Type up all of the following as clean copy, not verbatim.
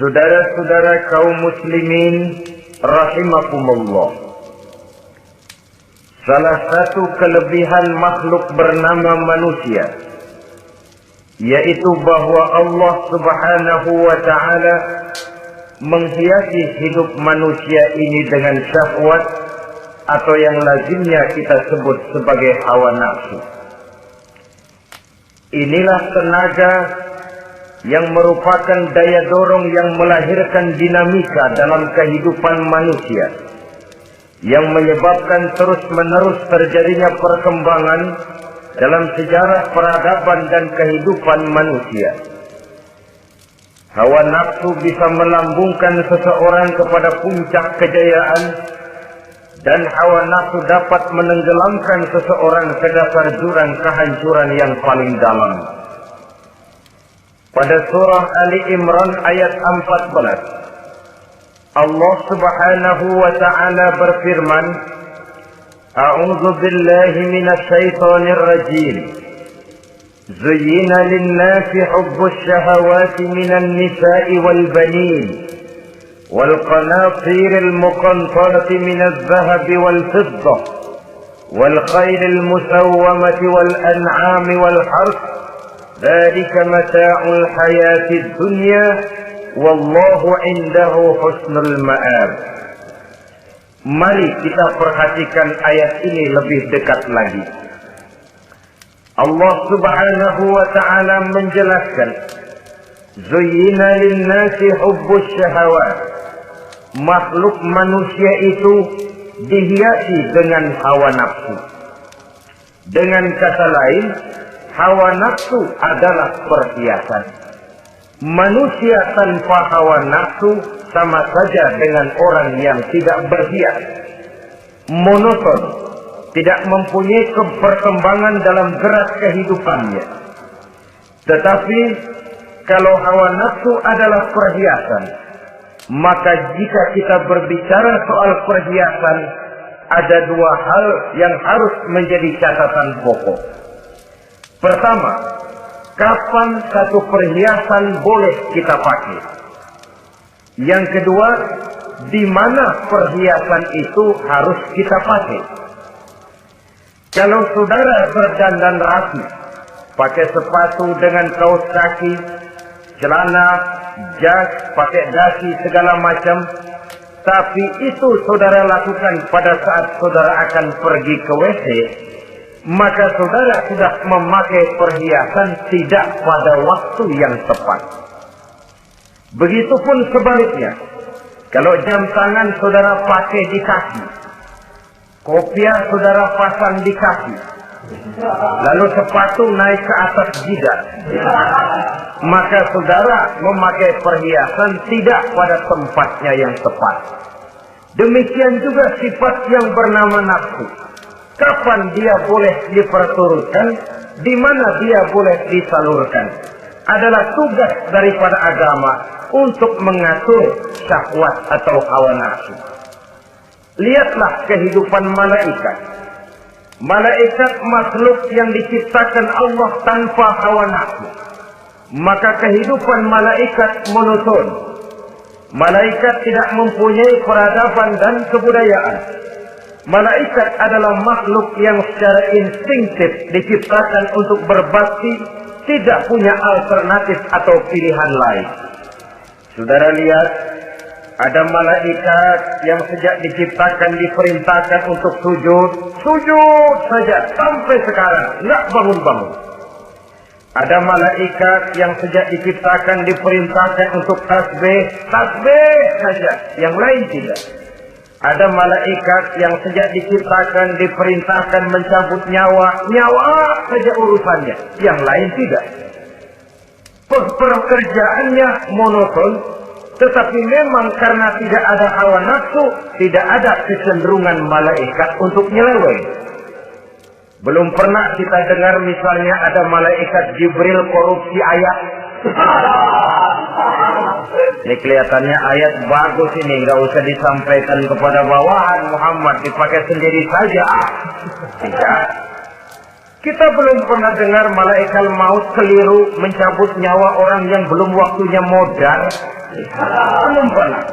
Saudara-saudara kaum muslimin rahimakumullah. Salah satu kelebihan makhluk bernama manusia, yaitu bahwa Allah subhanahu wa ta'ala menghiasi hidup manusia ini dengan syahwat atau yang lazimnya kita sebut sebagai hawa nafsu. Inilah tenaga yang merupakan daya dorong yang melahirkan dinamika dalam kehidupan manusia, yang menyebabkan terus-menerus terjadinya perkembangan dalam sejarah peradaban dan kehidupan manusia. Hawa nafsu bisa melambungkan seseorang kepada puncak kejayaan, dan hawa nafsu dapat menenggelamkan seseorang ke dasar jurang kehancuran yang paling dalam. Pada surah Ali Imran ayat 14, Allah subhanahu wa ta'ala berfirman, A'udzu billahi minasy syaithanir rajim. Zuyyina lin-nasi hubbus syahawati minan nisa'i wal banin wal qanatiril muqantarati minadh dhahabi wal fiddah wal khaylil musawwamati wal an'ami wal harth. Dzalika mata'ul hayatid dunya wallahu 'indahu husnul ma'ab. Mari kita perhatikan ayat ini lebih dekat lagi. Allah subhanahu wa ta'ala menjelaskan, Zuyyina lin-nasi hubbus syahawat. Makhluk manusia itu dihiasi dengan hawa nafsu. Dengan kata lain, hawa nafsu adalah perhiasan. Manusia tanpa hawa nafsu sama saja dengan orang yang tidak berhias, monoton, tidak mempunyai perkembangan dalam gerak kehidupannya. Tetapi kalau hawa nafsu adalah perhiasan, maka jika kita berbicara soal perhiasan, ada dua hal yang harus menjadi catatan pokok. Pertama, kapan satu perhiasan boleh kita pakai? Yang kedua, di mana perhiasan itu harus kita pakai? Kalau saudara berdandan rapi, pakai sepatu dengan kaos kaki, celana, jas, pakai dasi segala macam, tapi itu saudara lakukan pada saat saudara akan pergi ke WC, maka saudara sudah memakai perhiasan tidak pada waktu yang tepat. Begitupun sebaliknya, kalau jam tangan saudara pakai di kaki, kopiah saudara pasang di kaki, lalu sepatu naik ke atas jidat, maka saudara memakai perhiasan tidak pada tempatnya yang tepat. Demikian juga sifat yang bernama nafsu. Kapan dia boleh diperturutkan, di mana dia boleh disalurkan, adalah tugas daripada agama untuk mengatur syahwat atau hawa nafsu. Lihatlah kehidupan malaikat. Malaikat makhluk yang diciptakan Allah tanpa hawa nafsu. Maka kehidupan malaikat monoton. Malaikat tidak mempunyai peradaban dan kebudayaan. Malaikat adalah makhluk yang secara instinktif diciptakan untuk berbakti, tidak punya alternatif atau pilihan lain. Saudara lihat, ada malaikat yang sejak diciptakan diperintahkan untuk sujud, sujud saja sampai sekarang, nggak bangun-bangun. Ada malaikat yang sejak diciptakan diperintahkan untuk tasbih, tasbih saja, yang lain tidak. Ada malaikat yang sejak diciptakan diperintahkan mencabut nyawa, nyawa saja urusannya, yang lain tidak. Pekerjaannya monoton, tetapi memang karena tidak ada hawa nafsu, tidak ada kecenderungan malaikat untuk nyeleweng. Belum pernah kita dengar misalnya ada malaikat Jibril korupsi ayat. Ini kelihatannya ayat bagus ini, nggak usah disampaikan kepada bawahan Muhammad, dipakai sendiri saja. Tidak. Kita belum pernah dengar malaikat maut keliru mencabut nyawa orang yang belum waktunya modal. Belum pernah.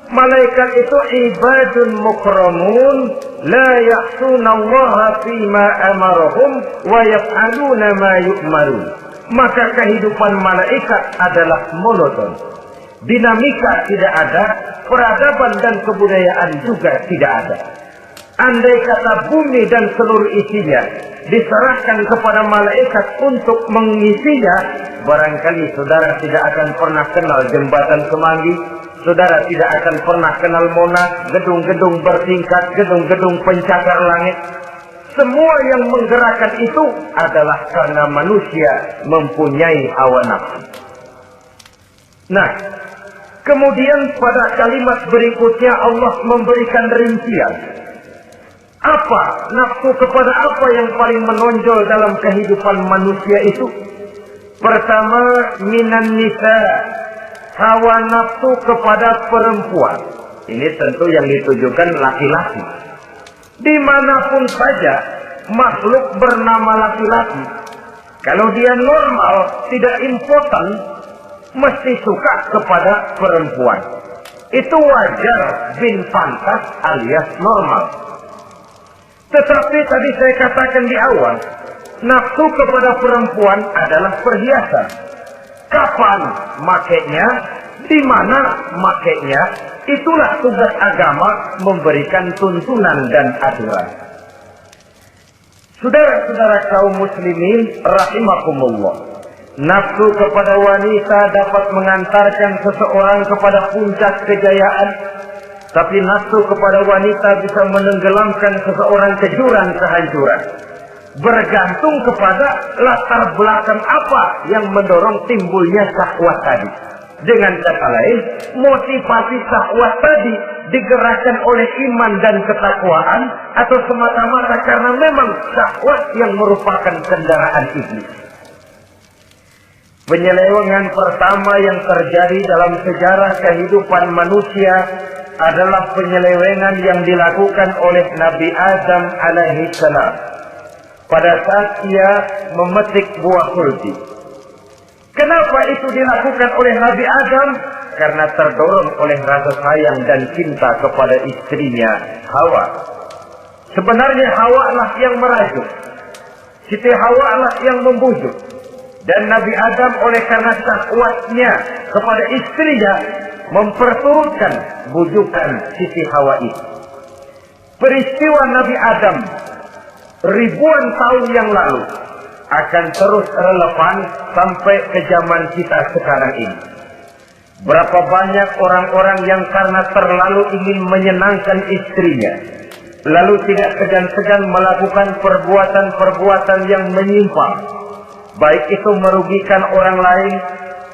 Malaikat itu ibadun mukramun la ya'sunallaha fima amarahum wa yaf'aluna ma yu'marun. Maka kehidupan malaikat adalah monoton. Dinamika tidak ada, peradaban dan kebudayaan juga tidak ada. Andai kata bumi dan seluruh isinya diserahkan kepada malaikat untuk mengisinya, barangkali saudara tidak akan pernah kenal jembatan Semanggi, saudara tidak akan pernah kenal Monas, gedung-gedung bertingkat, gedung-gedung pencakar langit. Semua yang menggerakkan itu adalah karena manusia mempunyai hawa nafsu. Nah, kemudian pada kalimat berikutnya Allah memberikan rincian. Apa nafsu kepada apa yang paling menonjol dalam kehidupan manusia itu? Pertama, minan nisa, hawa nafsu kepada perempuan. Ini tentu yang ditujukan laki-laki. Dimanapun saja makhluk bernama laki-laki, kalau dia normal, tidak impoten, mesti suka kepada perempuan. Itu wajar, bin pantas alias normal. Tetapi tadi saya katakan di awal, nafsu kepada perempuan adalah perhiasan. Kapan makainya, di mana makainya, itulah tugas agama memberikan tuntunan dan aturan. Saudara-saudara kaum muslimin rahimakumullah, nafsu kepada wanita dapat mengantarkan seseorang kepada puncak kejayaan, tapi nafsu kepada wanita bisa menenggelamkan seseorang ke jurang kehancuran. Bergantung kepada latar belakang apa yang mendorong timbulnya syahwat tadi. Dengan kata lain, motivasi syahwat tadi digerakkan oleh iman dan ketakwaan, atau semata-mata karena memang syahwat yang merupakan kendaraan iblis. Penyelewengan pertama yang terjadi dalam sejarah kehidupan manusia adalah penyelewengan yang dilakukan oleh Nabi Adam alaihi salam pada saat ia memetik buah kulti. Kenapa itu dilakukan oleh Nabi Adam? Karena terdorong oleh rasa sayang dan cinta kepada istrinya Hawa. Sebenarnya Hawa lah yang merajuk, Siti Hawa lah yang membujuk, dan Nabi Adam oleh karena syahwatnya kepada istrinya memperturutkan bujukan Siti Hawa itu. Peristiwa Nabi Adam ribuan tahun yang lalu akan terus relevan sampai ke zaman kita sekarang ini. Berapa banyak orang-orang yang karena terlalu ingin menyenangkan istrinya, lalu tidak segan-segan melakukan perbuatan-perbuatan yang menyimpang, baik itu merugikan orang lain,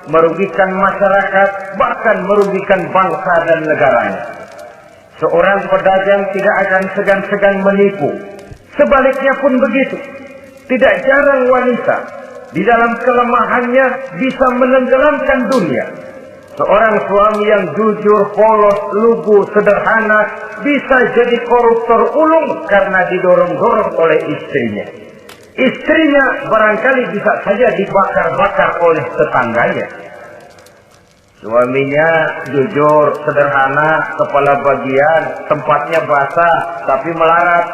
merugikan masyarakat, bahkan merugikan bangsa dan negaranya. Seorang pedagang tidak akan segan-segan menipu. Sebaliknya pun begitu. Tidak jarang wanita di dalam kelemahannya bisa menenggelamkan dunia. Seorang suami yang jujur, polos, lugu, sederhana bisa jadi koruptor ulung karena didorong-dorong oleh istrinya. Istrinya barangkali bisa saja dibakar-bakar oleh tetangganya. Suaminya jujur, sederhana, kepala bagian, tempatnya basah, tapi melarat.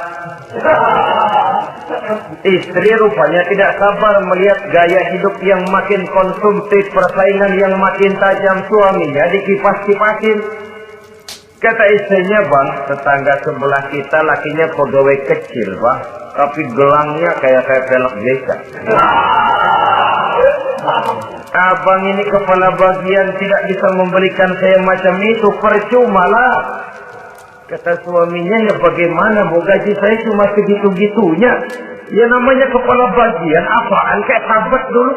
Istri rupanya tidak sabar melihat gaya hidup yang makin konsumtif, persaingan yang makin tajam. Suaminya dikipas-kipasin. Kata istrinya, bang, tetangga sebelah kita lakinya pegawai kecil, bang, tapi gelangnya kayak velg desa. Abang ini kepala bagian tidak bisa memberikan saya macam itu, percuma lah. Kata suaminya, ya bagaimana, mau gaji saya cuma segitu-gitunya. Ya namanya kepala bagian, apaan, kayak sahabat dulu.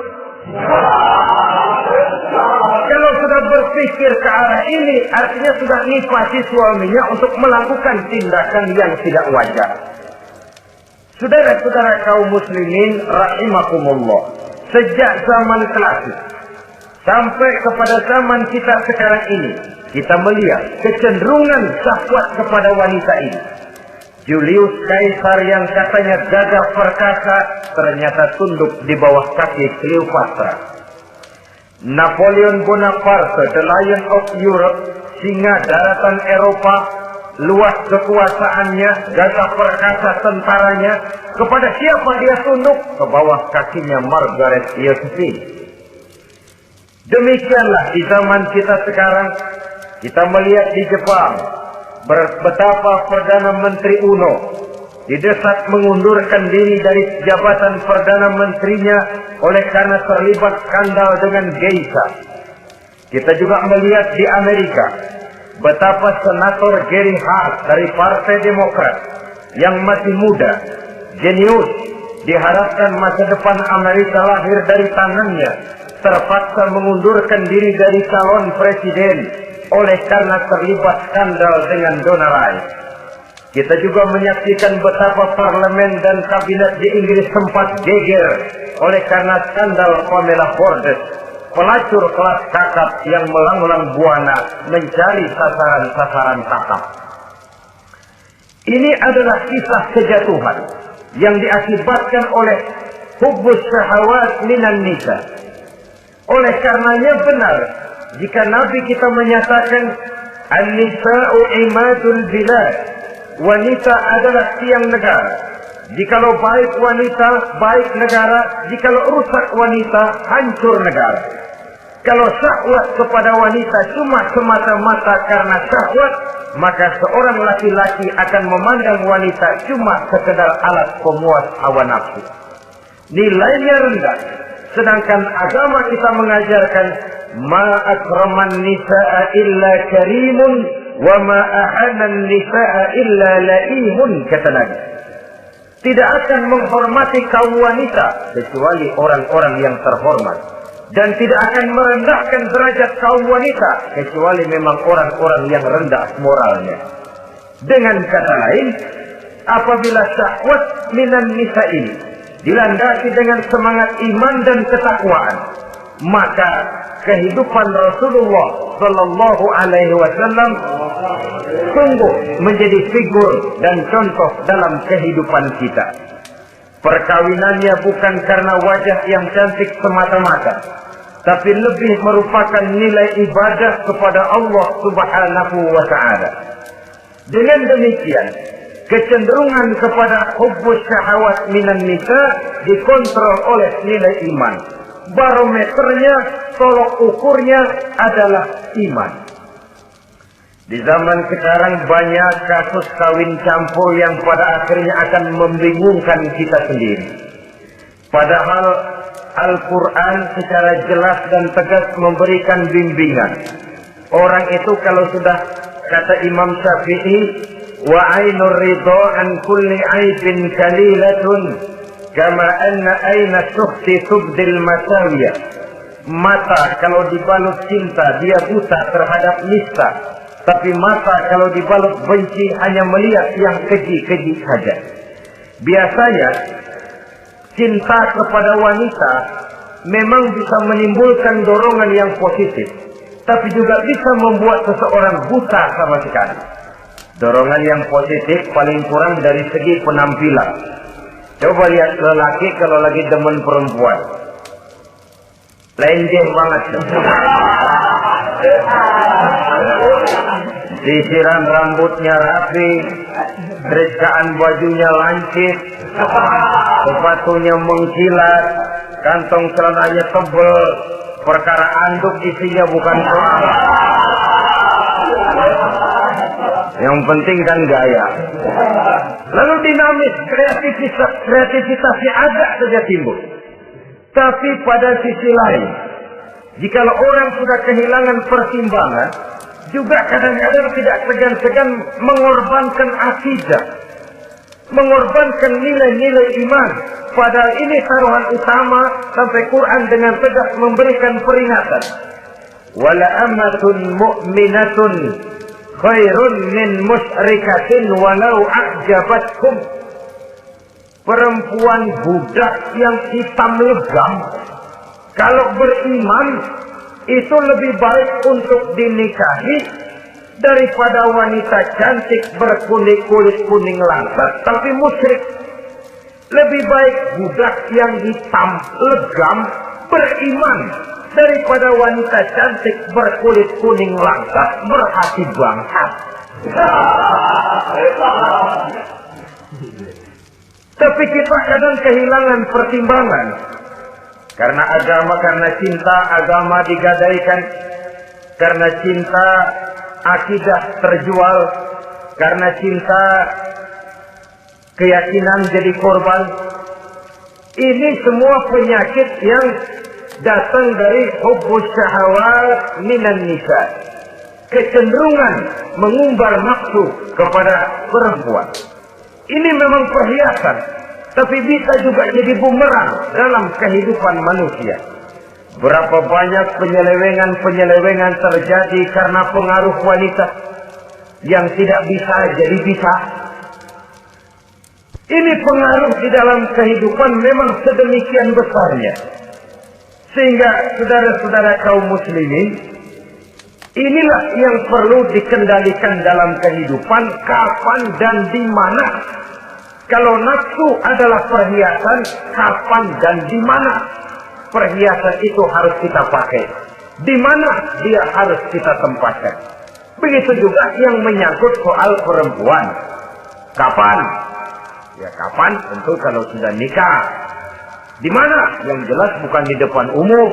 Kalau sudah berpikir ke arah ini, artinya sudah nifasi suaminya untuk melakukan tindakan yang tidak wajar. Saudara-saudara kaum muslimin rahimakumullah, sejak zaman klasik sampai kepada zaman kita sekarang ini, kita melihat kecenderungan syahwat kepada wanita ini. Julius Kaisar yang katanya gagah perkasa ternyata tunduk di bawah kaki Cleopatra. Napoleon Bonaparte, the Lion of Europe, singa daratan Eropa, luas kekuasaannya, gagah perkasa tentaranya, kepada siapa dia tunduk? Ke bawah kakinya Margaret Josephine. Demikianlah di zaman kita sekarang, kita melihat di Jepang, betapa Perdana Menteri Uno didesak mengundurkan diri dari jabatan Perdana Menterinya oleh karena terlibat skandal dengan geisha. Kita juga melihat di Amerika, betapa Senator Gary Hart dari Partai Demokrat yang masih muda, jenius, diharapkan masa depan Amerika lahir dari tangannya, terpaksa mengundurkan diri dari calon presiden oleh karena terlibat skandal dengan Donald Rice. Kita juga menyaksikan betapa parlemen dan kabinet di Inggris sempat geger oleh karena skandal Pamela Bordes, pelacur kelas kakap yang melanglang buana mencari sasaran-sasaran kakap. Ini adalah kisah kejatuhan yang diakibatkan oleh hubbus syahawat minan nisa. Oleh karenanya benar jika Nabi kita menyatakan an-nisa'u imadul bilad, wanita adalah tiang negara. Jikalau baik wanita, baik negara. Jikalau rusak wanita, hancur negara. Kalau syahwat kepada wanita cuma semata-mata karena syahwat, maka seorang laki-laki akan memandang wanita cuma sekedar alat pemuas hawa nafsu. Nilainya rendah. Sedangkan agama kita mengajarkan ma akraman nisa'a illa karimun wa ma ahanan nisa'a illa laimun, kata Nabi. Tidak akan menghormati kaum wanita kecuali orang-orang yang terhormat, dan tidak akan merendahkan derajat kaum wanita kecuali memang orang-orang yang rendah moralnya. Dengan kata lain, apabila syahwat minan nisa ini dilandasi dengan semangat iman dan ketakwaan, maka kehidupan Rasulullah Sallallahu Alaihi Wasallam sungguh menjadi figur dan contoh dalam kehidupan kita. Perkawinannya bukan karena wajah yang cantik semata-mata, tapi lebih merupakan nilai ibadah kepada Allah Subhanahu wa Ta'ala. Dengan demikian, kecenderungan kepada hubbus syahawat minan nisa dikontrol oleh nilai iman. Barometernya, tolok ukurnya adalah iman. Di zaman sekarang banyak kasus kawin campur yang pada akhirnya akan membingungkan kita sendiri. Padahal Al-Quran secara jelas dan tegas memberikan bimbingan. Orang itu kalau sudah, kata Imam Syafi'i, wa ainur ridha an kulli aibin kalilatun kama anna aina sukhti tubdil masawiya. Mata kalau dibalut cinta dia buta terhadap nista, tapi mata kalau dibalut benci hanya melihat yang keji-keji saja. Biasanya cinta kepada wanita memang bisa menimbulkan dorongan yang positif, tapi juga bisa membuat seseorang buta sama sekali. Dorongan yang positif paling kurang dari segi penampilan. Coba lihat lelaki kalau lagi demen perempuan, lenjeh banget. Sisiran rambutnya rapi, terikaan bajunya lancip, sepatunya mengkilat, kantong celananya tebal, perkara anduk isinya bukan soal. Yang penting kan gaya. Lalu dinamis, kreativitasnya ada saja timbul. Tapi pada sisi lain, jikalau orang sudah kehilangan pertimbangan, juga kadang-kadang tidak segan-segan mengorbankan akidah, mengorbankan nilai-nilai iman. Padahal ini taruhan utama, sampai Quran dengan tegas memberikan peringatan. Wala amatun mu'minatun khairun min musyrikatin walau a'jabatkum. Perempuan budak yang hitam legam, kalau beriman, itu lebih baik untuk dinikahi daripada wanita cantik berkulit kuning langsat tapi musyrik. Lebih baik budak yang hitam legam beriman daripada wanita cantik berkulit kuning langka berhati bangsat. Tapi kita kadang kehilangan pertimbangan. Karena agama, karena cinta agama digadaikan. Karena cinta akidah terjual. Karena cinta keyakinan jadi korban. Ini semua penyakit yang datang dari hubbus syahawat minan nisa. Kecenderungan mengumbar nafsu kepada perempuan. Ini memang perhiasan, tapi bisa juga jadi bumerang dalam kehidupan manusia. Berapa banyak penyelewengan terjadi karena pengaruh wanita yang tidak bisa jadi bisa. Ini pengaruh di dalam kehidupan memang sedemikian besarnya. Sehingga saudara-saudara kaum muslimin, inilah yang perlu dikendalikan dalam kehidupan, kapan dan di mana. Kalau nafsu adalah perhiasan, kapan dan di mana perhiasan itu harus kita pakai. Di mana dia harus kita tempatkan. Begitu juga yang menyangkut soal perempuan. Kapan? Ya kapan? Tentu kalau sudah nikah. Di mana? Yang jelas bukan di depan umum.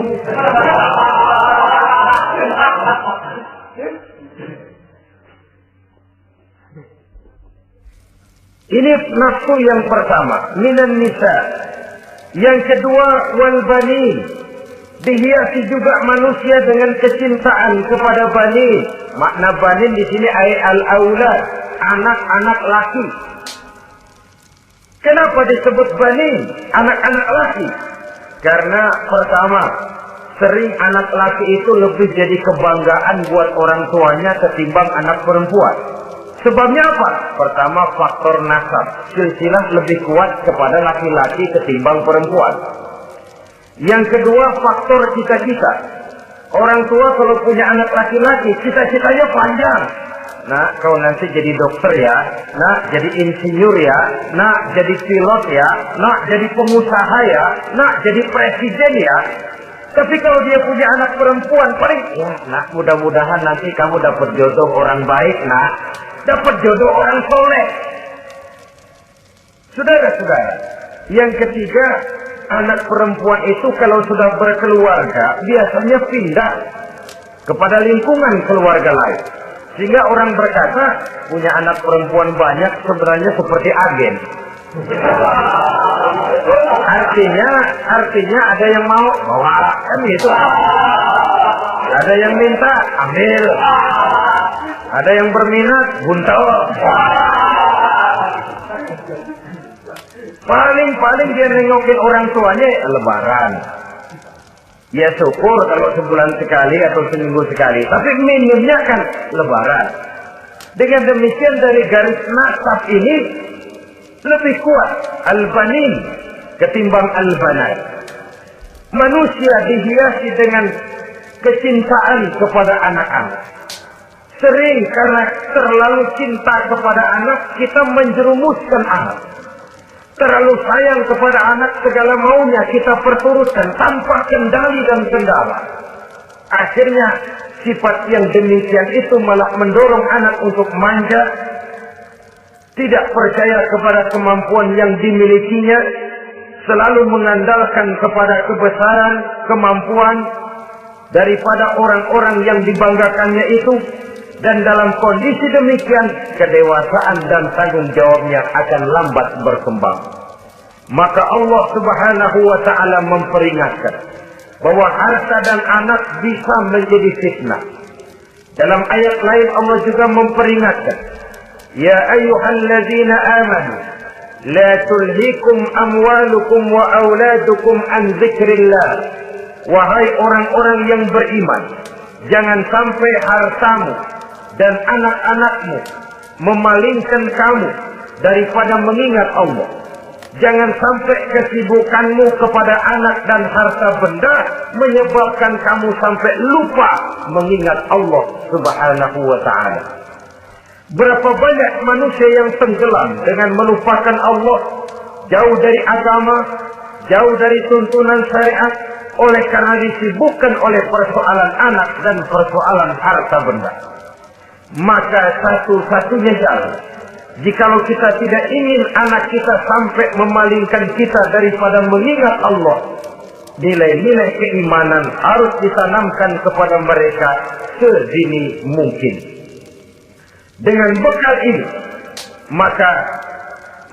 Ini nafsu yang pertama, minan nisa. Yang kedua, wal banin. Dihiasi juga manusia dengan kecintaan kepada banin. Makna banin di sini al-aulad, anak-anak laki. Kenapa disebut banin, anak-anak laki? Karena pertama, sering anak laki itu lebih jadi kebanggaan buat orang tuanya ketimbang anak perempuan. Sebabnya apa? Pertama, faktor nasab. Silsilah lebih kuat kepada laki-laki ketimbang perempuan. Yang kedua, faktor cita-cita. Orang tua kalau punya anak laki-laki, cita-citanya panjang. Nak, kau nanti jadi dokter ya. Nak, jadi insinyur ya. Nak, jadi pilot ya. Nak, jadi pengusaha ya. Nak, jadi presiden ya. Tapi kalau dia punya anak perempuan, paling, ya nak, mudah-mudahan nanti kamu dapat jodoh orang baik, nak. Dapat jodoh orang soleh. Saudara-saudara, yang ketiga, anak perempuan itu kalau sudah berkeluarga, biasanya pindah kepada lingkungan keluarga lain. Sehingga orang berkata, punya anak perempuan banyak sebenarnya seperti agen. Artinya ada yang mau bawa, kan gitu. Ada yang minta, ambil. Ada yang berminat, buntel. Paling dia nengokin orang tuanya lebaran. Ya syukur kalau sebulan sekali atau seminggu sekali. Tapi minimnya kan lebaran. Dengan demikian dari garis nasab ini lebih kuat al-banin ketimbang al-banat. Manusia dihiasi dengan kecintaan kepada anak-anak. Sering karena terlalu cinta kepada anak, kita menjerumuskan anak. Terlalu sayang kepada anak, segala maunya kita perturutkan tanpa kendali dan kendala. Akhirnya sifat yang demikian itu malah mendorong anak untuk manja, tidak percaya kepada kemampuan yang dimilikinya, selalu mengandalkan kepada kebesaran, kemampuan daripada orang-orang yang dibanggakannya itu. Dan dalam kondisi demikian, kedewasaan dan tanggung jawabnya akan lambat berkembang. Maka Allah Subhanahu wa ta'ala memperingatkan bahwa harta dan anak bisa menjadi fitnah. Dalam ayat lain Allah juga memperingatkan, ya ayyuhalladzina amanu la tulhikum amwalukum wa auladukum an dzikrillah. Wahai orang-orang yang beriman, jangan sampai hartamu dan anak-anakmu memalingkan kamu daripada mengingat Allah. Jangan sampai kesibukanmu kepada anak dan harta benda menyebabkan kamu sampai lupa mengingat Allah Subhanahu wa ta'ala. Berapa banyak manusia yang tenggelam dengan melupakan Allah, jauh dari agama, jauh dari tuntunan syariat, oleh karena disibukkan oleh persoalan anak dan persoalan harta benda. Maka satu-satunya jalan, jikalau kita tidak ingin anak kita sampai memalingkan kita daripada mengingat Allah, nilai-nilai keimanan harus ditanamkan kepada mereka sedini mungkin. Dengan bekal ini, maka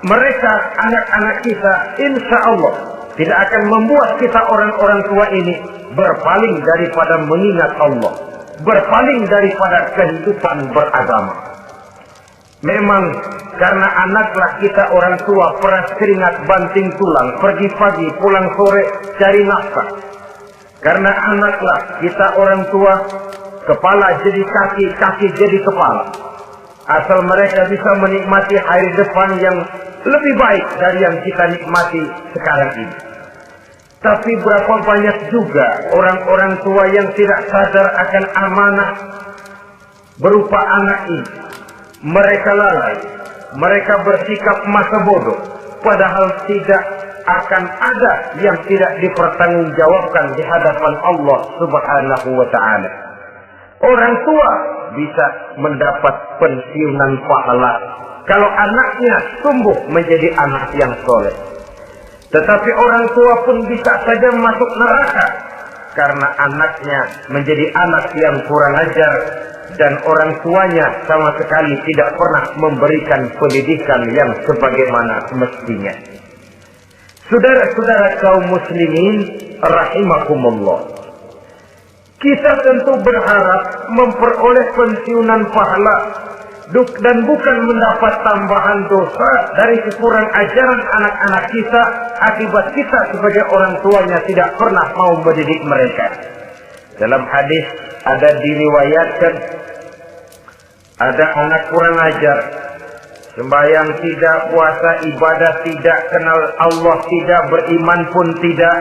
mereka, anak-anak kita, insya Allah tidak akan membuat kita orang-orang tua ini berpaling daripada mengingat Allah, berpaling daripada kehidupan beragama. Memang karena anaklah kita orang tua peras keringat banting tulang, pergi pagi pulang sore cari nafkah. Karena anaklah kita orang tua kepala jadi kaki, kaki jadi kepala. Asal mereka bisa menikmati hari depan yang lebih baik dari yang kita nikmati sekarang ini. Tapi berapa banyak juga orang-orang tua yang tidak sadar akan amanah berupa anak ini. Mereka lalai, mereka bersikap masa bodoh, padahal tidak akan ada yang tidak dipertanggungjawabkan di hadapan Allah Subhanahu wa Ta'ala. Orang tua bisa mendapat pensiunan pahala kalau anaknya tumbuh menjadi anak yang soleh. Tetapi orang tua pun bisa saja masuk neraka karena anaknya menjadi anak yang kurang ajar dan orang tuanya sama sekali tidak pernah memberikan pendidikan yang sebagaimana mestinya. Saudara-saudara kaum muslimin rahimakumullah, kita tentu berharap memperoleh pensiunan pahala dan bukan mendapat tambahan dosa dari kekurang ajaran anak-anak kita akibat kita sebagai orang tuanya tidak pernah mau mendidik mereka. Dalam hadis ada diriwayatkan ada anak kurang ajar, sembahyang tidak, puasa ibadah tidak, kenal Allah tidak, beriman pun tidak,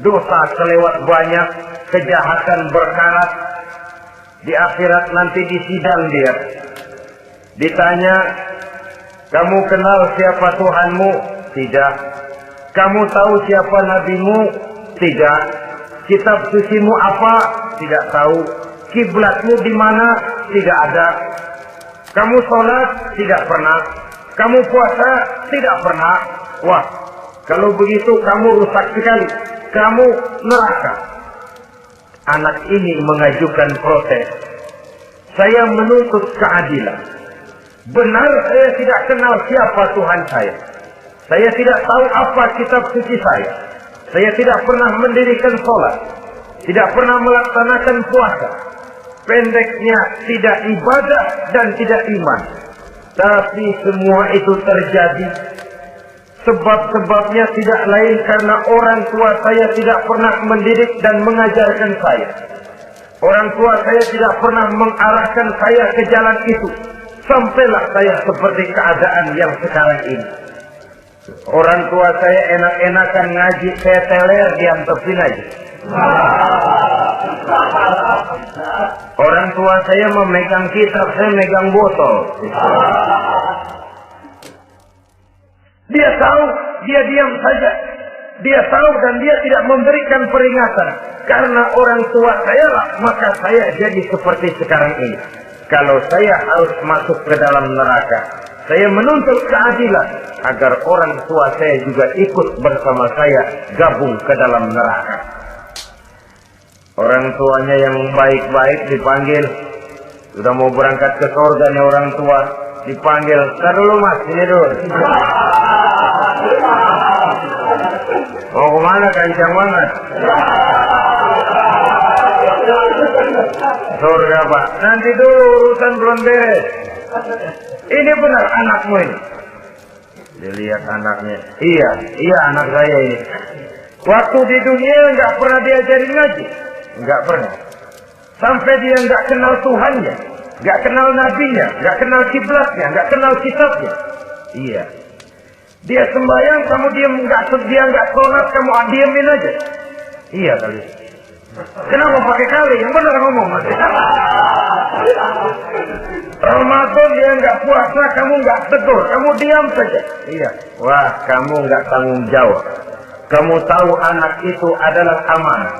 dosa kelewat banyak, kejahatan berkarat. Di akhirat nanti disidang dia, ditanya, kamu kenal siapa Tuhanmu? Tidak. Kamu tahu siapa nabimu? Tidak. Kitab sucimu apa? Tidak tahu. Kiblatmu di mana? Tidak ada. Kamu sholat? Tidak pernah. Kamu puasa? Tidak pernah. Wah, kalau begitu kamu rusak sekali. Kamu neraka. Anak ini mengajukan protes. Saya menuntut keadilan. Benar saya tidak kenal siapa Tuhan saya. Saya tidak tahu apa kitab suci saya. Saya tidak pernah mendirikan sholat. Tidak pernah melaksanakan puasa. Pendeknya tidak ibadah dan tidak iman. Tapi semua itu terjadi. Sebab-sebabnya tidak lain karena orang tua saya tidak pernah mendidik dan mengajarkan saya. Orang tua saya tidak pernah mengarahkan saya ke jalan itu. Sampailah saya seperti keadaan yang sekarang ini. Orang tua saya enak-enakan ngaji, saya teler diantepin aja. Orang tua saya memegang kitab, saya megang botol. Dia tahu, dia diam saja. Dia tahu dan dia tidak memberikan peringatan. Karena orang tua saya lah, maka saya jadi seperti sekarang ini. Kalau saya harus masuk ke dalam neraka, saya menuntut keadilan agar orang tua saya juga ikut bersama saya gabung ke dalam neraka. Orang tuanya yang baik-baik dipanggil, sudah mau berangkat ke surga nih orang tua, dipanggil, "Tar dulu mas, ini dulu." Mau kemana kencang banget? Surga pak, nanti dulu urusan belum beres. Ini benar anakmu ini. Dilihat anaknya, iya anak saya ini. Waktu di dunia nggak pernah diajarin ngaji, nggak pernah. Sampai dia nggak kenal Tuhannya, nggak kenal nabinya, nggak kenal kiblatnya, nggak kenal kitabnya. Iya. Dia sembahyang, kamu dia nggak sholat, kamu diamin aja. Iya kali. Kenapa pakai kali? Yang benar ngomong. Ramadan dia nggak puasa, kamu nggak tegur, kamu diam saja. Iya. Wah, kamu nggak tanggung jawab. Kamu tahu anak itu adalah amanah.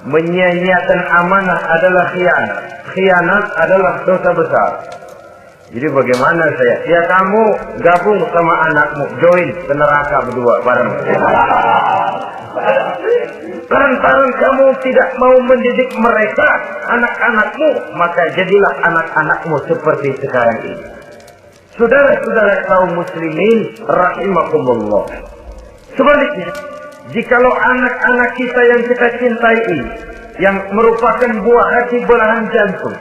Menyia-nyiakan amanah adalah khianat. Khianat adalah dosa besar. Jadi bagaimana saya? Ya kamu gabung sama anakmu, join ke neraka berdua bareng. Lantaran kamu tidak mau mendidik mereka, anak-anakmu, maka jadilah anak-anakmu seperti sekarang ini. Saudara-saudara kaum muslimin rahimakumullah. Sebaliknya, jikalau anak-anak kita yang kita cintai ini, yang merupakan buah hati belahan jantung,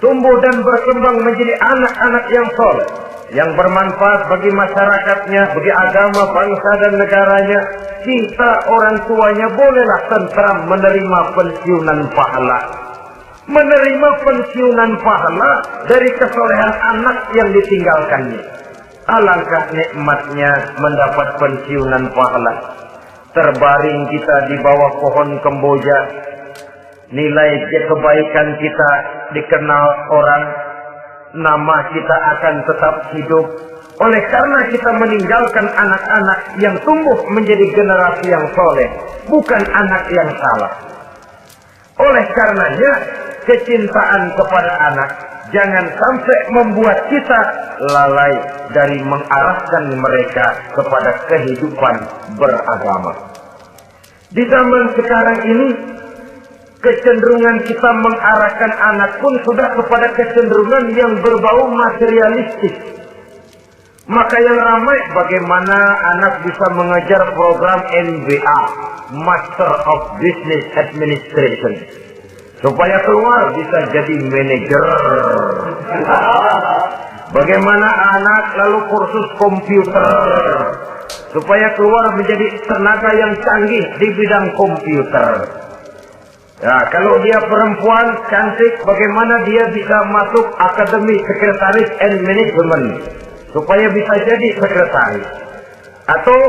tumbuh dan berkembang menjadi anak-anak yang soleh, yang bermanfaat bagi masyarakatnya, bagi agama, bangsa dan negaranya, kita orang tuanya bolehlah tentram menerima pensiunan pahala. Menerima pensiunan pahala dari kesolehan anak yang ditinggalkannya. Alangkah nikmatnya mendapat pensiunan pahala. Terbaring kita di bawah pohon kemboja, nilai kebaikan kita dikenal orang, nama kita akan tetap hidup. Oleh karena kita meninggalkan anak-anak yang tumbuh menjadi generasi yang soleh, bukan anak yang salah. Oleh karenanya, kecintaan kepada anak jangan sampai membuat kita lalai dari mengarahkan mereka kepada kehidupan beragama. Di zaman sekarang ini, kecenderungan kita mengarahkan anak pun sudah kepada kecenderungan yang berbau materialistis. Maka yang ramai bagaimana anak bisa mengejar program MBA, Master of Business Administration, supaya keluar bisa jadi manajer. Bagaimana anak lalu kursus komputer, supaya keluar menjadi tenaga yang canggih di bidang komputer. Ya, kalau dia perempuan cantik, bagaimana dia bisa masuk Akademi Sekretaris and Management, supaya bisa jadi sekretaris. Atau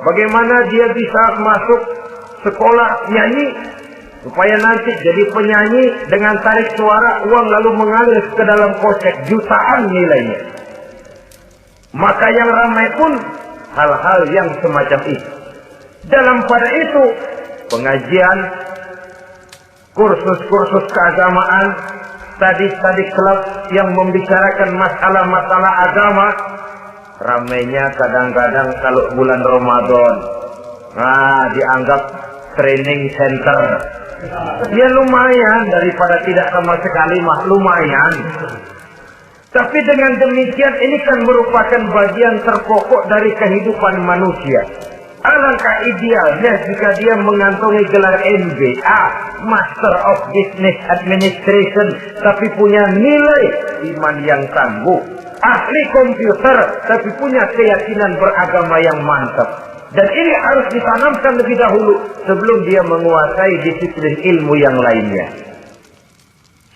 bagaimana dia bisa masuk sekolah nyanyi, supaya nanti jadi penyanyi dengan tarik suara, uang lalu mengalir ke dalam kocek jutaan nilainya. Maka yang ramai pun hal-hal yang semacam itu. Dalam pada itu, pengajian, kursus-kursus keagamaan, tadi klub yang membicarakan masalah-masalah agama, ramainya kadang-kadang kalau bulan Ramadan, dianggap training center. Ya lumayan, daripada tidak sama sekali mah lumayan. Tapi dengan demikian ini kan merupakan bagian terpokok dari kehidupan manusia. Alangkah idealnya jika dia mengantongi gelar MBA, Master of Business Administration, tapi punya nilai iman yang tangguh, ahli komputer, tapi punya keyakinan beragama yang mantap. Dan ini harus ditanamkan lebih dahulu sebelum dia menguasai disiplin ilmu yang lainnya.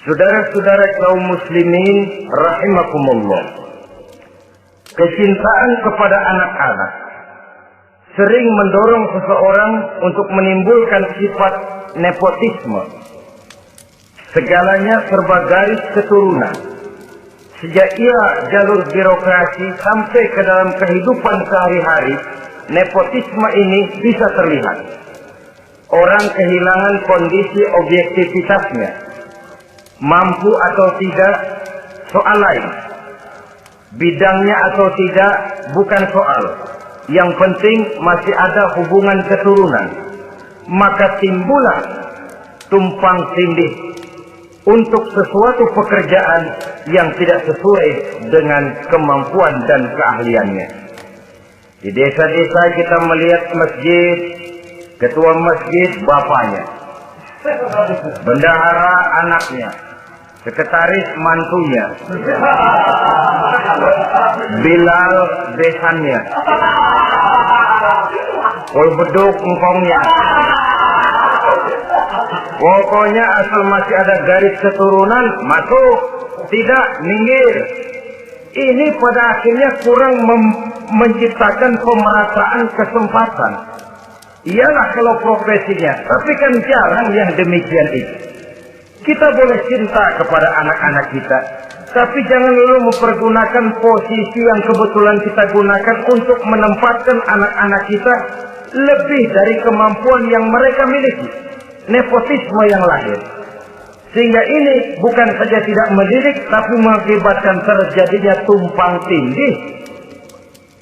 Saudara-saudara kaum muslimin rahimakumullah, kecintaan kepada anak-anak sering mendorong seseorang untuk menimbulkan sifat nepotisme. Segalanya serba garis keturunan. Sejak ia jalur birokrasi sampai ke dalam kehidupan sehari-hari, nepotisme ini bisa terlihat. Orang kehilangan kondisi objektivitasnya. Mampu atau tidak, soal lain. Bidangnya atau tidak, bukan soal. Yang penting masih ada hubungan keturunan. Maka timbullah tumpang tindih untuk sesuatu pekerjaan yang tidak sesuai dengan kemampuan dan keahliannya. Di desa-desa kita melihat masjid, ketua masjid bapaknya, bendahara anaknya, sekretaris mantunya, Bilal besannya, beduk engkongnya. Pokoknya asal masih ada garis keturunan, masuk. Tidak, minggir. Ini pada akhirnya kurang menciptakan pemerataan kesempatan. Iyalah kalau profesinya, tapi kan jarang yang demikian itu. Kita boleh cinta kepada anak-anak kita, tapi jangan lalu mempergunakan posisi yang kebetulan kita gunakan untuk menempatkan anak-anak kita lebih dari kemampuan yang mereka miliki. Nepotisme yang lahir. Sehingga ini bukan saja tidak mendidik, tapi mengakibatkan terjadinya tumpang tindih.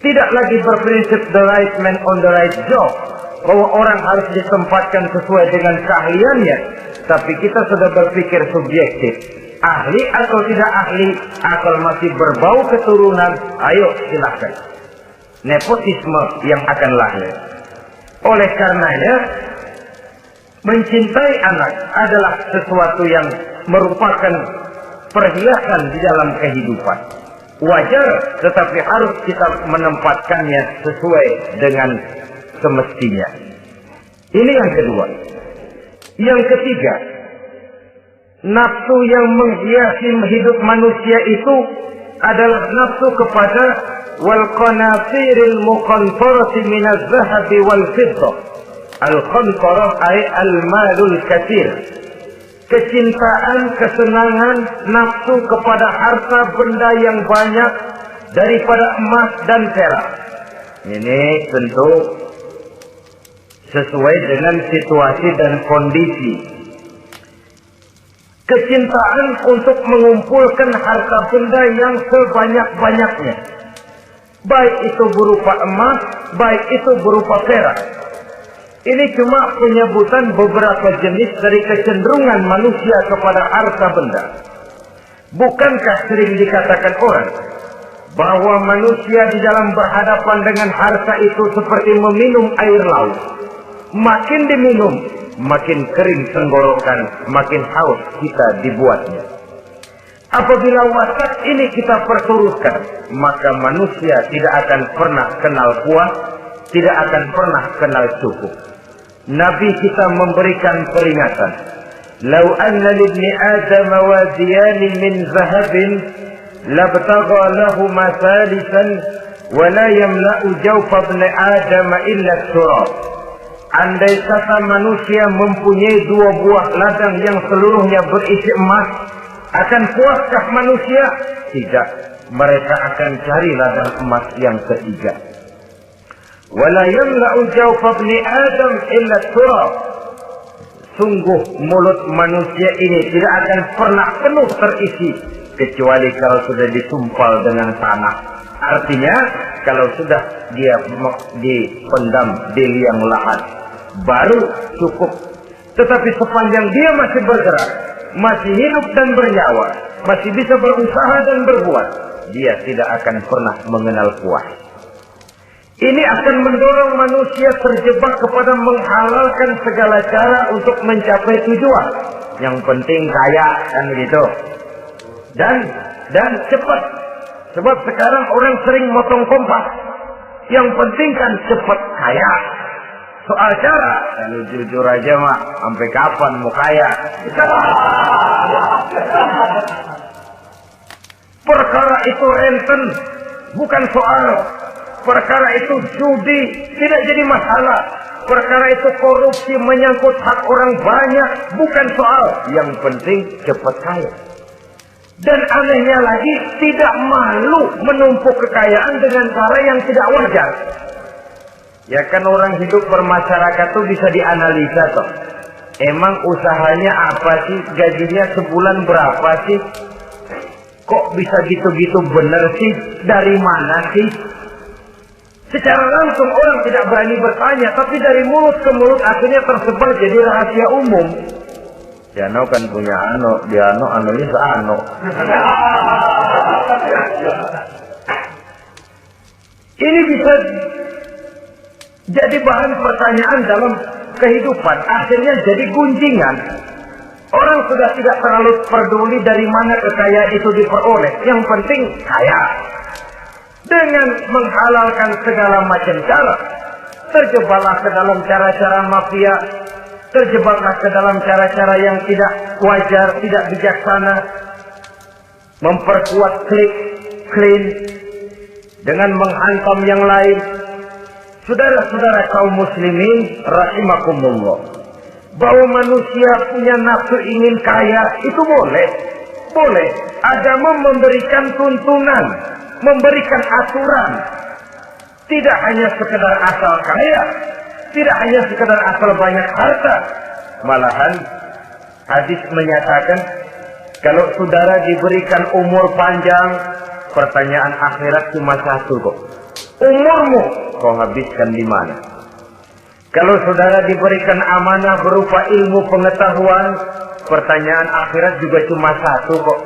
Tidak lagi berprinsip the right man on the right job, bahwa orang harus ditempatkan sesuai dengan keahliannya. Tapi kita sudah berpikir subjektif. Ahli atau tidak ahli, asal masih berbau keturunan, ayo silahkan. Nepotisme yang akan lahir. Oleh karenanya, mencintai anak adalah sesuatu yang merupakan perhiasan di dalam kehidupan. Wajar, tetapi harus kita menempatkannya sesuai dengan semestinya. Ini yang kedua. Yang ketiga, nafsu yang menghiasi hidup manusia itu adalah nafsu kepada wal qanatiril muqantarati minaz zahabi wal fiddah. Al-qantarah ay al-malul katsir. Kecintaan, kesenangan, nafsu kepada harta benda yang banyak daripada emas dan perak. Ini tentu sesuai dengan situasi dan kondisi. Kecintaan untuk mengumpulkan harta benda yang sebanyak-banyaknya. Baik itu berupa emas, baik itu berupa perak. Ini cuma penyebutan beberapa jenis dari kecenderungan manusia kepada harta benda. Bukankah sering dikatakan orang bahwa manusia di dalam berhadapan dengan harta itu seperti meminum air laut. Makin diminum, makin kering tenggorokan, makin haus kita dibuatnya. Apabila watak ini kita perturutkan, maka manusia tidak akan pernah kenal puas, tidak akan pernah kenal cukup. Nabi kita memberikan peringatan. Lau anna libni Adam wadiyan min zahabin labtagha lahuma thalithan wa la yamla'u jawfa ibni Adam illa turab. Andai kata manusia mempunyai dua buah ladang yang seluruhnya berisi emas, akan puaskah manusia? Tidak. Mereka akan cari ladang emas yang ketiga. Wala yamla'u jawfa ibni Adam illa turab. Sungguh mulut manusia ini tidak akan pernah penuh terisi kecuali kalau sudah disumpal dengan tanah. Artinya kalau sudah dia dipendam di liang lahat baru cukup. Tetapi sepanjang dia masih bergerak, masih hidup dan bernyawa, masih bisa berusaha dan berbuat, dia tidak akan pernah mengenal puas. Ini akan mendorong manusia terjebak kepada menghalalkan segala cara untuk mencapai tujuan. Yang penting kaya, kan begitu. Dan cepat. Sebab sekarang orang sering motong kompas. Yang penting kan cepat kaya. Soal cara, kalau jujur aja mah, sampai kapan mau kaya? Perkara itu renten, bukan soal. Perkara itu judi, tidak jadi masalah. Perkara itu korupsi menyangkut hak orang banyak, bukan soal. Yang penting cepat kaya. Dan anehnya lagi, tidak malu menumpuk kekayaan dengan cara yang tidak wajar. Ya kan orang hidup bermasyarakat tuh bisa dianalisa toh. Emang usahanya apa sih? Gajinya sebulan berapa sih? Kok bisa gitu-gitu bener sih? Dari mana sih? Secara langsung orang tidak berani bertanya, tapi dari mulut ke mulut akhirnya tersebar jadi rahasia umum. Diano kan punya anunya seano. Ini bisa jadi bahan pertanyaan dalam kehidupan. Akhirnya jadi gunjingan. Orang sudah tidak terlalu peduli dari mana kekayaan itu diperoleh. Yang penting kaya. Dengan menghalalkan segala macam cara, terjebaklah ke dalam cara-cara mafia, terjebaklah ke dalam cara-cara yang tidak wajar, tidak bijaksana, memperkuat klik, clean, dengan menghantam yang lain. Saudara-saudara kaum muslimin rahimakumullah, bahwa manusia punya nafsu ingin kaya itu boleh. Agama memberikan tuntunan, memberikan aturan. Tidak hanya sekedar asal kaya, Tidak hanya sekedar asal banyak harta. Malahan hadis menyatakan kalau saudara diberikan umur panjang, pertanyaan akhirat cuma satu kok. Umurmu kau habiskan di mana? Kalau saudara diberikan amanah berupa ilmu pengetahuan, pertanyaan akhirat juga cuma satu kok.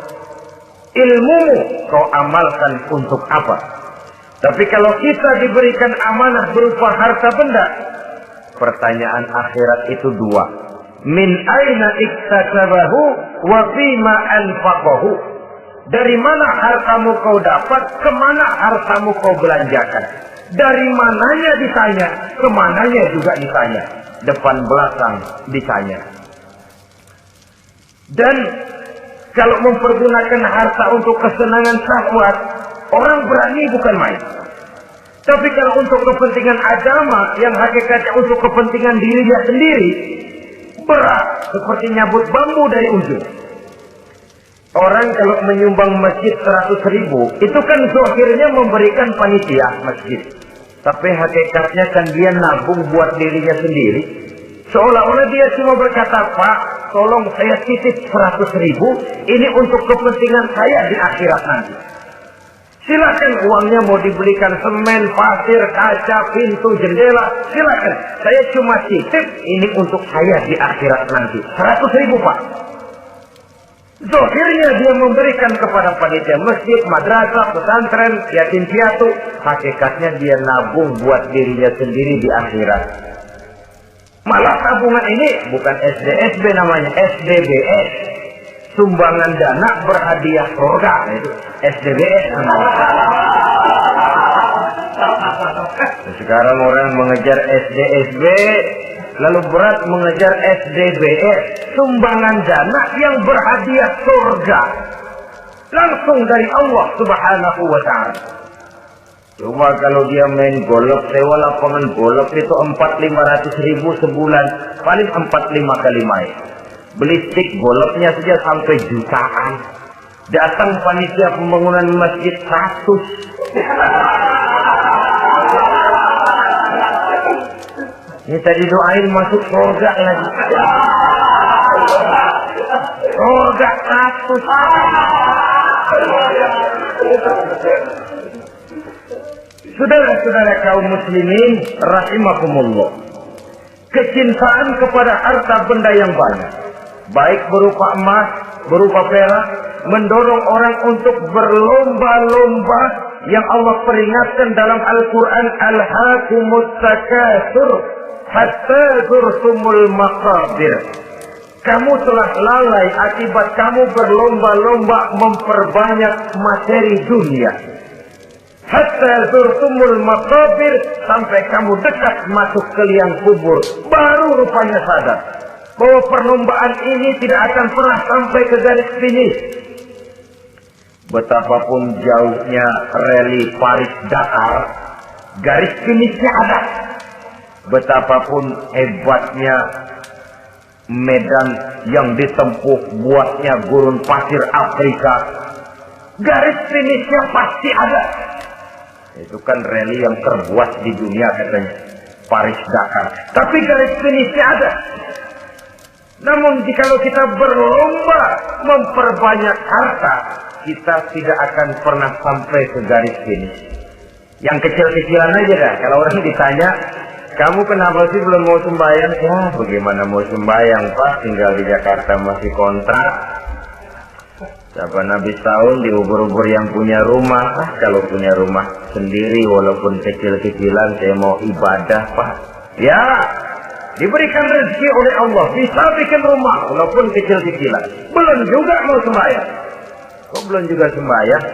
Ilmumu kau amalkan untuk apa? Tapi kalau kita diberikan amanah berupa harta benda, pertanyaan akhirat itu dua. Min aina iktasabahu wa fima anfaqahu. Dari mana hartamu kau dapat, kemana hartamu kau belanjakan. Dari mananya ditanya, kemananya juga ditanya. Depan belakang ditanya. Dan kalau mempergunakan harta untuk kesenangan syahwat, orang berani bukan main. Tapi kalau untuk kepentingan agama, yang hakikatnya untuk kepentingan dirinya sendiri, berat seperti nyabut bambu dari ujung. Orang kalau menyumbang masjid 100.000, itu kan zahirnya memberikan panitia masjid. Tapi hakikatnya kan dia nabung buat dirinya sendiri. Seolah-olah dia cuma berkata, Pak, tolong saya titip 100.000, ini untuk kepentingan saya di akhirat nanti. Silakan uangnya mau dibelikan semen, pasir, kaca, pintu, jendela, silakan. Saya cuma titip, ini untuk saya di akhirat nanti. 100.000 Pak. Zahirnya dia memberikan kepada panitia masjid, madrasah, pesantren, yatim piatu. Hakikatnya dia nabung buat dirinya sendiri di akhirat. Malah tabungan ini bukan SDSB namanya, SDBS. Sumbangan dana berhadiah surga. Itu SDBS namanya. Sekarang orang mengejar SDSB, lalu berat mengejar SDBS. Sumbangan dana yang berhadiah surga. Langsung dari Allah Subhanahu wa ta'ala. Cuma kalau dia main golf, sewa lapangan golf itu 400-500 ribu sebulan. Paling 4-5 kali main. Beli stick golfnya saja sampai jutaan. Datang panitia pembangunan masjid 100. Ini tadi doain masuk surga lagi. Surga 100. Saudara-saudara kaum muslimin rahimakumullah. Kecintaan kepada harta benda yang banyak, baik berupa emas, berupa perak, mendorong orang untuk berlomba-lomba yang Allah peringatkan dalam Al-Quran, Alhaakumut takatsur hatta zurtumul maqabir. Kamu telah lalai akibat kamu berlomba-lomba memperbanyak materi dunia. Hatta zurtumul maqabir, sampai kamu dekat masuk ke liang kubur, baru rupanya sadar bahwa perlombaan ini tidak akan pernah sampai ke garis finish. Betapapun jauhnya rally Paris-Dakar, garis finishnya ada. Betapapun hebatnya medan yang ditempuh buatnya gurun pasir Afrika, garis finishnya pasti ada. Itu kan rally yang terbuat di dunia katanya, Paris-Dakar. Tapi garis finishnya ada. Namun jikalau kita berlomba memperbanyak harta, kita tidak akan pernah sampai ke garis finish. Yang kecil-kecilan aja dah. Kalau orang ditanya, kamu kenapa sih belum mau sembahyang? Ya, bagaimana mau sembahyang Pak? Tinggal di Jakarta masih kontrak. Kapan habis tahun diubur-ubur yang punya rumah. Kalau punya rumah sendiri walaupun kecil-kecilan, saya mau ibadah Pak. Ya, diberikan rezeki oleh Allah, bisa bikin rumah walaupun kecil-kecilan. Belum juga mau sembahyang. Kok belum juga sembahyang?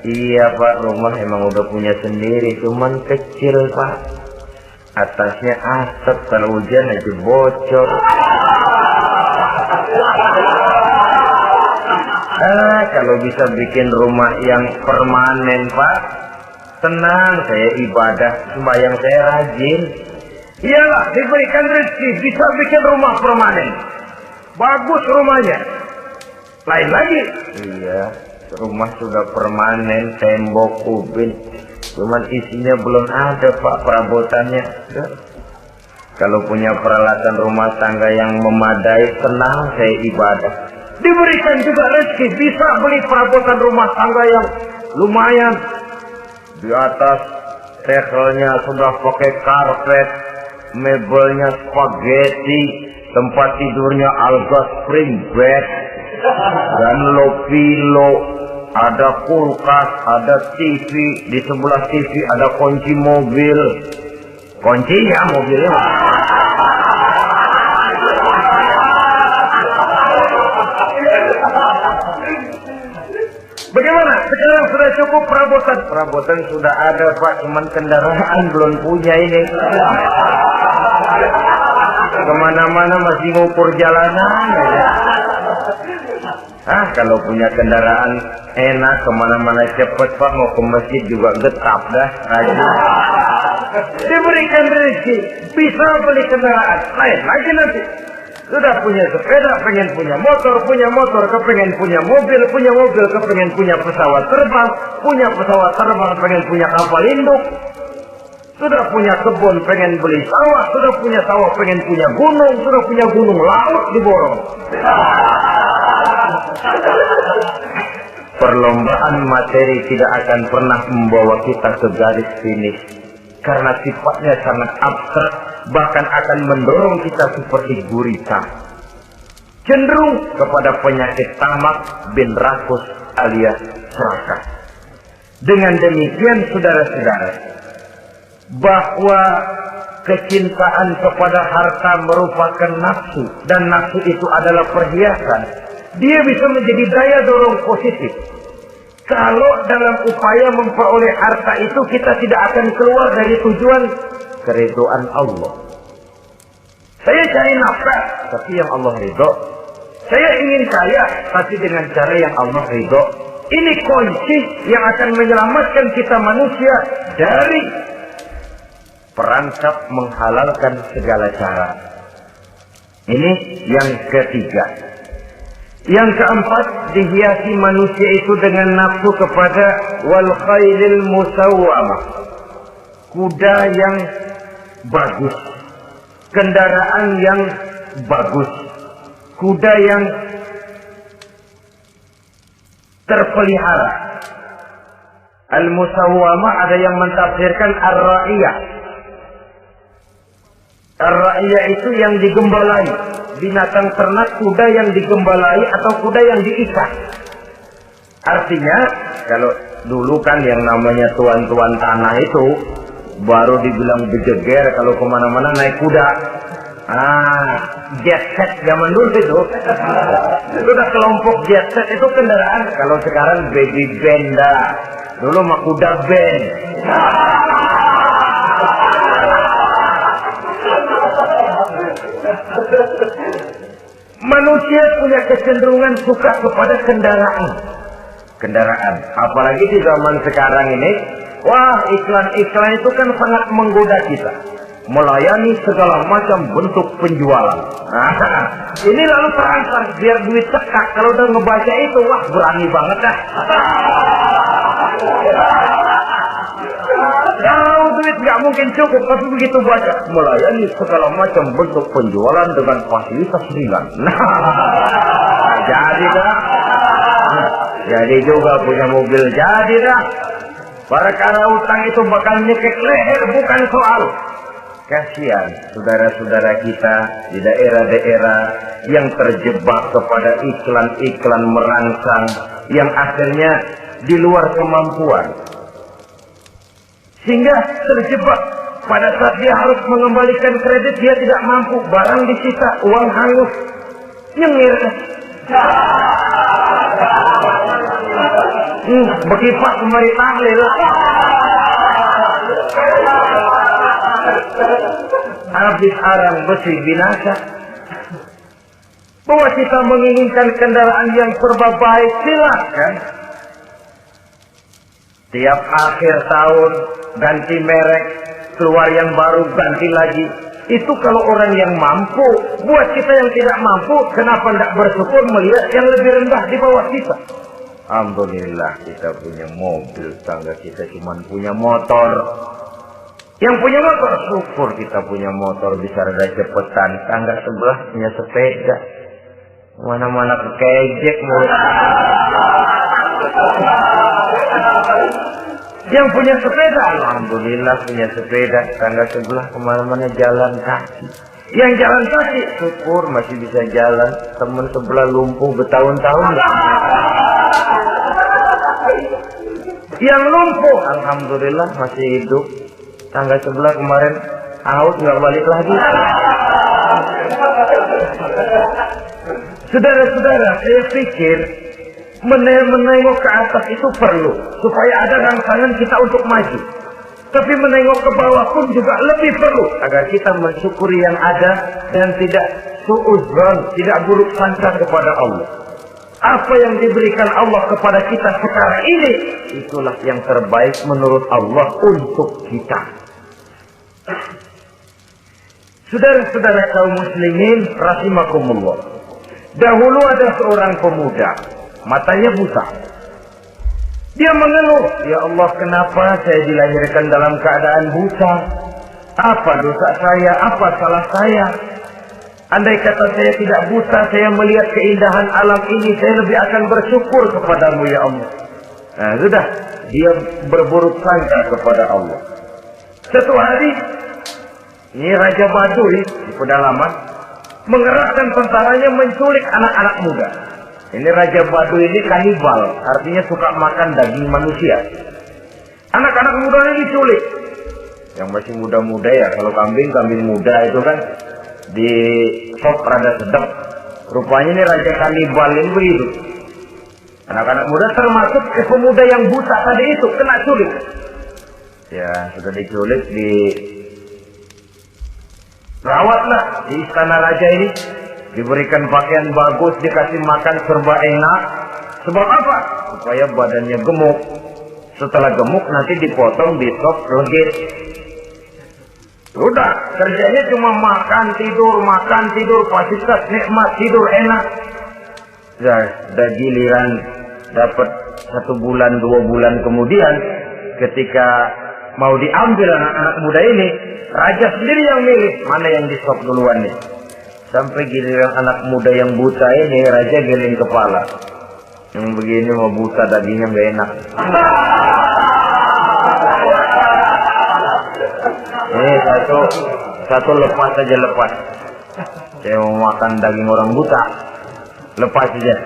Iya Pak, rumah emang udah punya sendiri, cuman kecil Pak. Atasnya asap, kalau hujan aja bocor. Kalau bisa bikin rumah yang permanen Pak, tenang, saya ibadah, sembahyang saya rajin. Iyalah, diberikan rezeki, bisa bikin rumah permanen. Bagus rumahnya. Lain lagi. Iya, rumah sudah permanen, tembok, ubin. Cuman isinya belum ada Pak, perabotannya. Kalau punya peralatan rumah tangga yang memadai, tenang saya ibadah. Diberikan juga rezeki, bisa beli perabotan rumah tangga yang lumayan. Di atas tekelnya sudah pakai karpet, mebelnya spaghetti, tempat tidurnya alga spring bed, dan pilo, ada kulkas, ada TV, di sebelah TV ada kunci mobil. Kuncinya mobilnya. Bagaimana? Sekarang sudah cukup perabotan. Perabotan sudah ada, Pak, cuman kendaraan belum punya ini. Kemana-mana masih ngukur jalanan. Kalau punya kendaraan enak, kemana-mana cepet, Pak. Mau ke masjid juga getap dah. Diberikan rezeki, bisa beli kendaraan. Lain lagi nanti. Sudah punya sepeda, pengen punya motor, kepengen punya mobil, kepengen punya pesawat terbang, pengen punya kapal induk. Sudah punya kebun, pengen beli sawah, sudah punya sawah, pengen punya gunung, sudah punya gunung, laut diborong. Perlombaan materi tidak akan pernah membawa kita ke garis finish. Karena sifatnya sangat abstrak, bahkan akan mendorong kita seperti gurita. Cenderung kepada penyakit tamak bin rakus alias serakah. Dengan demikian saudara-saudara, bahwa kecintaan kepada harta merupakan nafsu, dan nafsu itu adalah perhiasan, dia bisa menjadi daya dorong positif. Kalau dalam upaya memperoleh harta itu kita tidak akan keluar dari tujuan keridhaan Allah. Saya cari nafkah, tapi yang Allah ridho. Saya ingin kaya, tapi dengan cara yang Allah ridho. Ini kunci yang akan menyelamatkan kita manusia dari perangkap menghalalkan segala cara. Ini yang ketiga. Yang keempat, dihiasi manusia itu dengan nafsu kepada wal khailil musawwamah, kuda yang bagus, kendaraan yang bagus, kuda yang terpelihara. Al musawwamah ada yang mentafsirkan ar-ra'iyah. Ar-ra'iyah itu yang digembalai, binatang ternak, kuda yang digembalai atau kuda yang diikat. Artinya, kalau dulu kan yang namanya tuan-tuan tanah itu baru dibilang bejeger kalau kemana-mana naik kuda. Jet set zaman dulu itu. Sudah kelompok jet set itu kendaraan. Kalau sekarang baby benda, dulu mah kuda band. Manusia punya kecenderungan suka kepada kendaraan. Apalagi di zaman sekarang ini, wah, iklan-iklan itu kan sangat menggoda kita. Melayani segala macam bentuk penjualan. Ini lalu terangsang biar duit cekak. Kalau udah ngebaca itu, wah, berani banget dah. Kalau duit nggak mungkin cukup, tapi begitu baca melayani segala macam bentuk penjualan dengan fasilitas ringan. Jadi dah. Jadi juga punya mobil, jadi dah. Perkara utang itu bakal nyekek leher, bukan soal. Kasihan saudara-saudara kita di daerah-daerah yang terjebak kepada iklan-iklan merangsang yang akhirnya di luar kemampuan. Sehingga terjebak pada saat dia harus mengembalikan kredit, dia tidak mampu, barang disita, uang hangus, nyengir. Begipak kemari tahlil. Habis arang besi binasa. Bahwa kita menginginkan kendaraan yang serba baik, silakan. Tiap akhir tahun ganti merek, keluar yang baru, ganti lagi. Itu kalau orang yang mampu. Buat kita yang tidak mampu, kenapa tidak bersyukur melihat yang lebih rendah di bawah kita? Alhamdulillah kita punya mobil, tangga kita cuma punya motor. Yang punya motor, syukur kita punya motor bisa rada cepetan. Tangga sebelah punya sepeda. Mana-mana kekejek mulu. Yang punya sepeda, alhamdulillah punya sepeda. Tangga sebelah kemana-mana jalan kaki. Yang jalan kaki, syukur masih bisa jalan. Temen sebelah lumpuh bertahun-tahun. Yang lumpuh, alhamdulillah masih hidup. Tangga sebelah kemarin out nggak balik lagi. Saudara-saudara, saya pikir menengok ke atas itu perlu supaya ada rangsangan kita untuk maju. Tapi menengok ke bawah pun juga lebih perlu agar kita mensyukuri yang ada dan tidak suudzon, tidak buruk sangka kepada Allah. Apa yang diberikan Allah kepada kita sekarang ini, itulah yang terbaik menurut Allah untuk kita. Saudara-saudara kaum muslimin rahimakumullah. Dahulu ada seorang pemuda, matanya buta. Dia mengeluh, ya Allah, kenapa saya dilahirkan dalam keadaan buta? Apa dosa saya? Apa salah saya? Andai kata saya tidak buta, saya melihat keindahan alam ini, saya lebih akan bersyukur kepadamu ya Allah. Nah sudah, dia berburuk sangka kepada Allah. Satu hari, ini Raja Baduy di pedalaman mengerahkan tentaranya menculik anak-anak muda. Ini Raja Baduy ini kanibal, artinya suka makan daging manusia. Anak-anak muda ini diculik. Yang masih muda-muda ya, kalau kambing muda itu kan di sop rada sedap. Rupanya ini Raja kanibal ini begitu. Anak-anak muda termasuk ke pemuda yang buta tadi itu kena culik. Ya, sudah diculik, rawatlah di istana raja ini, diberikan pakaian bagus, dikasih makan serba enak. Sebab apa? Supaya badannya gemuk. Setelah gemuk nanti dipotong di sop legit. Udah, kerjanya cuma makan tidur, fasilitas nikmat, tidur enak. Udah giliran dapat 1 bulan 2 bulan kemudian, ketika mau diambil anak-anak muda ini, raja sendiri yang milih mana yang di stop duluan nih. Sampai giliran anak muda yang buta ini, raja geleng kepala. Yang begini mau buta, dagingnya nggak enak. Ini satu lepas aja, lepas. Saya mau makan daging orang buta, lepas aja.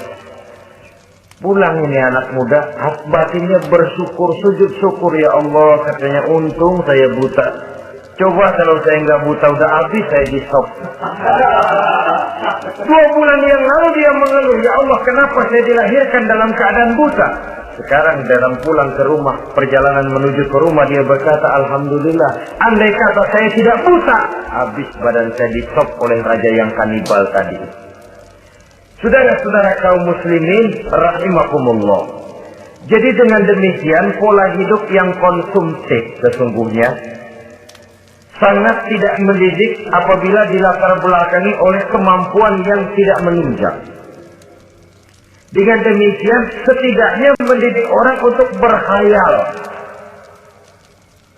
Pulang ini anak muda, batinnya bersyukur, sujud syukur, ya Allah, katanya untung saya buta. Coba kalau saya nggak buta udah habis saya di stop. 2 bulan yang lalu dia mengeluh, ya Allah, kenapa saya dilahirkan dalam keadaan buta? Sekarang dalam pulang ke rumah, perjalanan menuju ke rumah, dia berkata, alhamdulillah, andai kata saya tidak buta, habis badan saya di stop oleh raja yang kanibal tadi. Saudara-saudara kaum muslimin rahimakumullah. Jadi dengan demikian pola hidup yang konsumtif sesungguhnya sangat tidak mendidik apabila dilatar belakangi oleh kemampuan yang tidak menunjang. Dengan demikian setidaknya mendidik orang untuk berkhayal.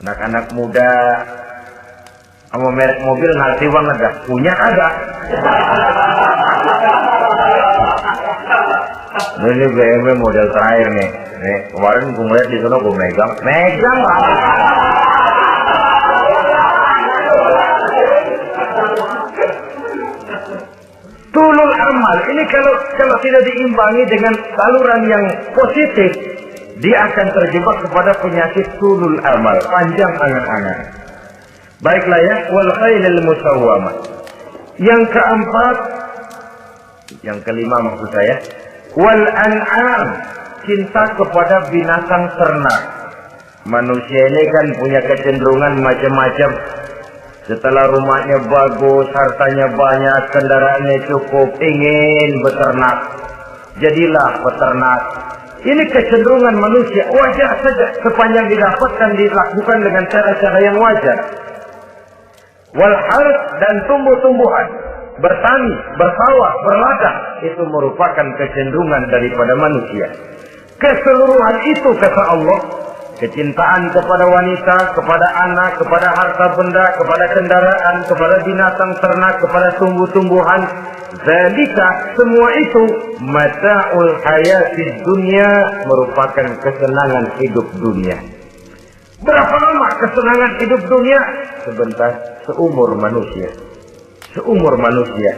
Anak-anak muda sama merek mobil ngerti banget dah, punya ada. Ini BMW model terakhir nih. Nih kemarin gue ngeliat di sana, gue megang lah. Tulul amal ini kalau tidak diimbangi dengan saluran yang positif, dia akan terjebak kepada penyakit tulul amal, panjang angan-angan. Baiklah ya, wal khailil musawwamah. Yang keempat, yang kelima maksud saya, wal an'am, cinta kepada binatang ternak. Manusia ini kan punya kecenderungan macam-macam. Setelah rumahnya bagus, hartanya banyak, kendaraannya cukup, ingin beternak. Jadilah peternak. Ini kecenderungan manusia, wajar saja sepanjang didapatkan dilakukan dengan cara-cara yang wajar. Wal harth, dan tumbuh-tumbuhan, bertani, bersawah, berladang, itu merupakan kecenderungan daripada manusia. Keseluruhan itu, kata Allah, kecintaan kepada wanita, kepada anak, kepada harta benda, kepada kendaraan, kepada binatang ternak, kepada tumbuh-tumbuhan. Zalika, semua itu mata'ul hayatid dunya, merupakan kesenangan hidup dunia. Berapa lama kesenangan hidup dunia? Sebentar, seumur manusia. Seumur manusia.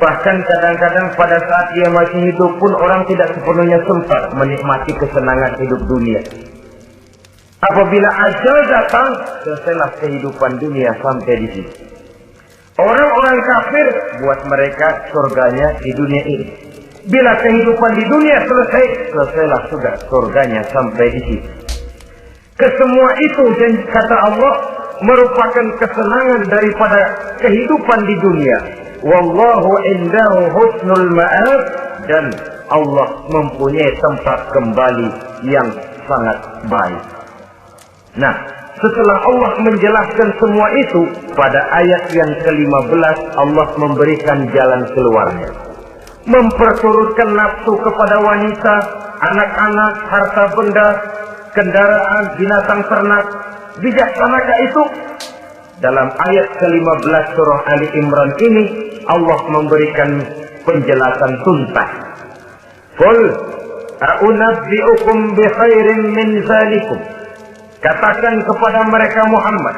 Bahkan kadang-kadang pada saat dia masih hidup pun orang tidak sepenuhnya sempat menikmati kesenangan hidup dunia. Apabila ajal datang, selesailah kehidupan dunia sampai di sini. Orang-orang kafir, buat mereka surganya di dunia ini. Bila kehidupan di dunia selesai, selesailah sudah surganya sampai di sini. Kesemua itu, dan kata Allah, merupakan kesenangan daripada kehidupan di dunia. Wallahu indahu husnul ma'ab, dan Allah mempunyai tempat kembali yang sangat baik. Nah, setelah Allah menjelaskan semua itu, pada ayat yang ke-15 Allah memberikan jalan keluarnya. Memperturutkan nafsu kepada wanita, anak-anak, harta benda, kendaraan, binatang ternak. Bijaksanakah itu? Dalam ayat ke-15 surah Ali Imran ini, Allah memberikan penjelasan tuntas. Qul a'unabbi'ukum bi khairin min zalikum. Katakan kepada mereka Muhammad,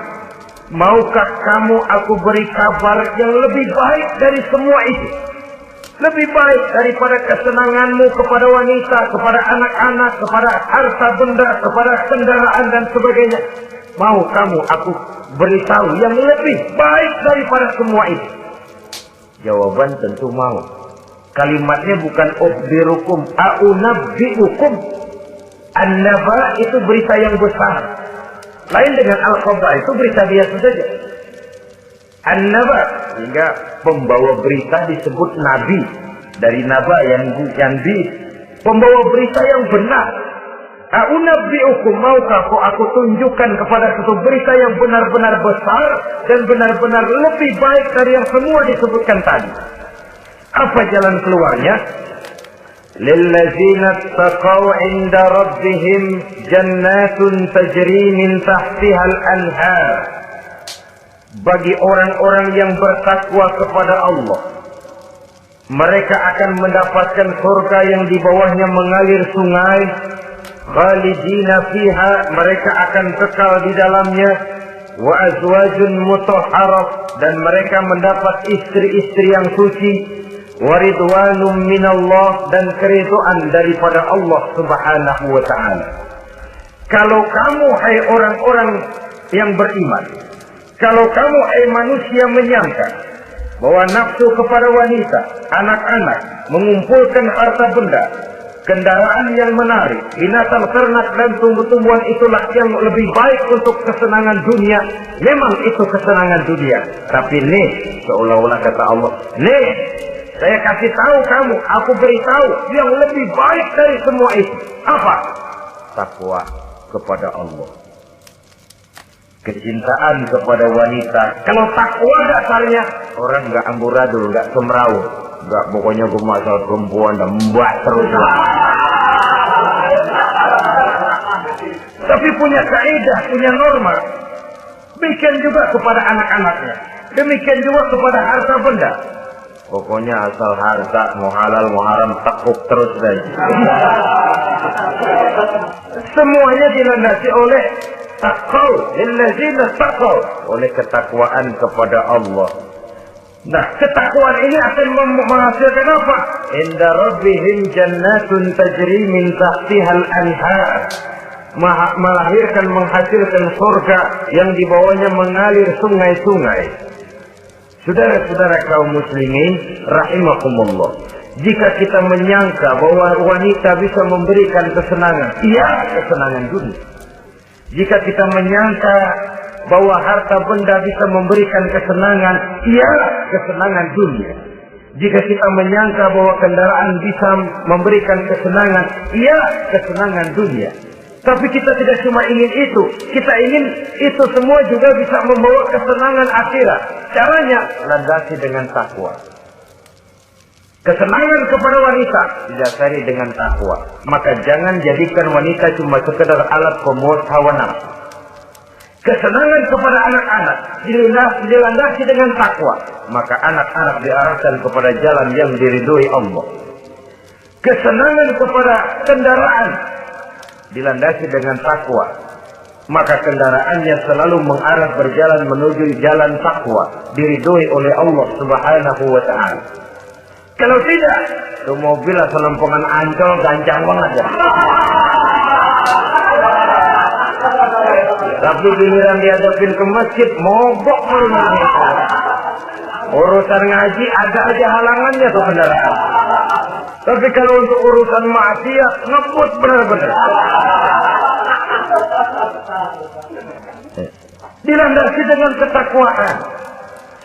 maukah kamu aku beri kabar yang lebih baik dari semua itu? Lebih baik daripada kesenanganmu kepada wanita, kepada anak-anak, kepada harta benda, kepada kendaraan dan sebagainya. Mau kamu aku beritahu yang lebih baik daripada semua itu? Jawaban tentu mau. Kalimatnya bukan ukhbirukum, a'unabbi'ukum. An-naba itu berita yang besar. Lain dengan al-khabar, itu berita biasa saja. An-naba, sehingga pembawa berita disebut nabi. Dari naba yang bi, pembawa berita yang benar. A'unabbi'ukum, maukah aku tunjukkan kepada satu berita yang benar-benar besar dan benar-benar lebih baik dari yang semua disebutkan tadi. Apa jalan keluarnya? لِلَّذِينَ اتَّقَوْا عِنْدَ رَبِّهِمْ جَنَّاتٌ تَجْرِي مِنْ تَحْتِهَا الْأَنْهَارُ. Bagi orang-orang yang bertakwa kepada Allah, mereka akan mendapatkan surga yang di bawahnya mengalir sungai. Khalidina fiha, mereka akan kekal di dalamnya. Wa azwajun mutahharah, dan mereka mendapat istri-istri yang suci. Waridwanum minallah, dan keridhaan daripada Allah subhanahu wa ta'ala. Kalau kamu hai orang-orang yang beriman, kalau kamu hai manusia menyangka bahwa nafsu kepada wanita, anak-anak, mengumpulkan harta benda, kendaraan yang menarik, binatang ternak dan tumbuh-tumbuhan itulah yang lebih baik untuk kesenangan dunia, memang itu kesenangan dunia. Tapi nih, seolah-olah kata Allah, nih, saya kasih tahu kamu, aku beritahu yang lebih baik dari semua itu. Apa? Takwa kepada Allah. Kecintaan kepada wanita. Kalau takwa dasarnya, orang nggak amburadul, nggak semrawut, nggak pokoknya gue masalah perempuan dan membuat terus. Tapi punya kaidah, punya norma. Demikian juga kepada anak-anaknya. Demikian juga kepada harta benda. Pokoknya asal harta, mau halal, mau haram, tekuk terus saja. Semuanya dilandasi oleh taqwa, lillazina taqaw, oleh ketakwaan kepada Allah. Nah, ketakwaan ini akan menghasilkan apa? Inda rabbihim jannatun tajri min tahtihal anhar. Melahirkan, menghasilkan surga yang di bawahnya mengalir sungai-sungai. Saudara-saudara kaum muslimin rahimakumullah, jika kita menyangka bahwa wanita bisa memberikan kesenangan, iya, kesenangan dunia. Jika kita menyangka bahwa harta benda bisa memberikan kesenangan, iya, kesenangan dunia. Jika kita menyangka bahwa kendaraan bisa memberikan kesenangan, iya, kesenangan dunia. Tapi kita tidak cuma ingin itu, kita ingin itu semua juga bisa membawa kesenangan akhirat. Caranya landasi dengan takwa. Kesenangan kepada wanita didasari dengan takwa. Maka jangan jadikan wanita cuma sekedar alat pemuas hawa nafsu. Kesenangan kepada anak-anak dilandasi dengan takwa. Maka anak-anak diarahkan kepada jalan yang diridhoi Allah. Kesenangan kepada kendaraan dilandasi dengan takwa. Maka kendaraannya selalu mengarah berjalan menuju jalan takwa, diridhoi oleh Allah Subhanahu wa Ta'ala. Kalau tidak, itu mobil asal lempongan Ancol gancang banget ya. Tapi giliran dihadapin ke masjid, mogok malu-malu. Urusan ngaji ada aja halangannya tuh kendaraan. Tapi kalau untuk urusan maksiat, ngebut benar-benar. Dilandasi dengan ketakwaan.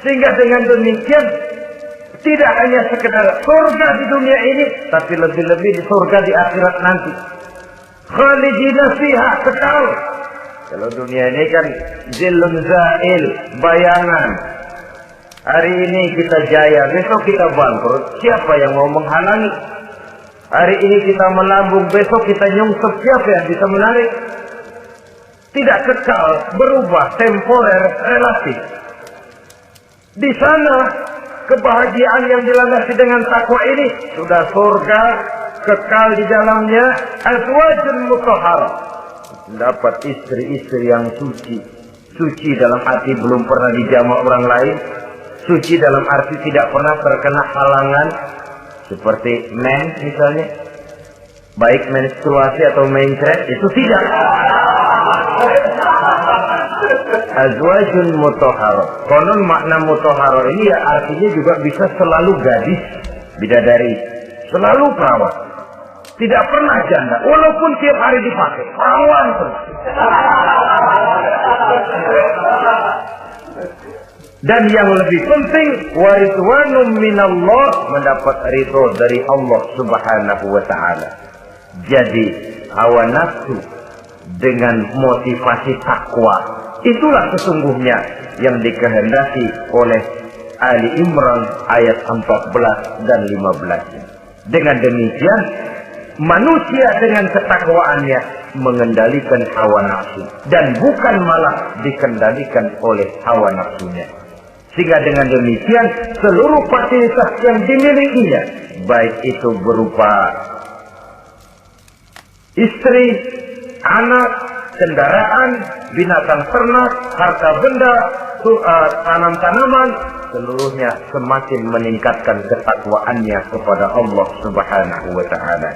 Sehingga dengan demikian tidak hanya sekedar surga di dunia ini, tapi lebih-lebih di surga di akhirat nanti. Khalidina fiha, kekal. Kalau dunia ini kan zillun zail, bayangan. Hari ini kita jaya, besok kita bangkrut. Siapa yang mau menghalangi? Hari ini kita melambung, besok kita nyungsep. Siapa yang bisa menarik? Tidak kekal, berubah, temporer, relatif. Di sana kebahagiaan yang dilandasi dengan takwa ini sudah surga, kekal di dalamnya, azwajun mutahharah. Dapat istri-istri yang suci. Suci dalam arti belum pernah dijamah orang lain. Suci dalam arti tidak pernah terkena halangan. Seperti mens misalnya. Baik menstruasi atau mencret, itu tidak. Azwajun mutahharah. Konon makna mutahharah ini ya artinya juga bisa selalu gadis, bidadari, selalu perawat, tidak pernah janda, walaupun tiap hari dipakai, perawan terus. Dan yang lebih penting, waridwanum minallah, mendapat ridho dari Allah Subhanahu wa Ta'ala. Jadi hawa nafsu dengan motivasi takwa, itulah sesungguhnya yang dikehendaki oleh Ali Imran ayat 14 dan 15. Dengan demikian, manusia dengan ketakwaannya mengendalikan hawa nafsu dan bukan malah dikendalikan oleh hawa nafsunya. Sehingga dengan demikian seluruh fasilitas yang dimilikinya, baik itu berupa istri, anak, kendaraan, binatang ternak, harta benda, tanam-tanaman, seluruhnya semakin meningkatkan ketakwaannya kepada Allah Subhanahu wa Ta'ala.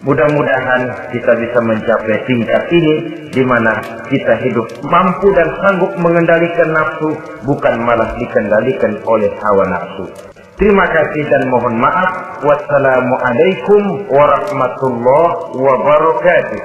Mudah-mudahan kita bisa mencapai tingkat ini di mana kita hidup mampu dan sanggup mengendalikan nafsu, bukan malah dikendalikan oleh hawa nafsu. Terima kasih dan mohon maaf. Wassalamualaikum warahmatullahi wabarakatuh.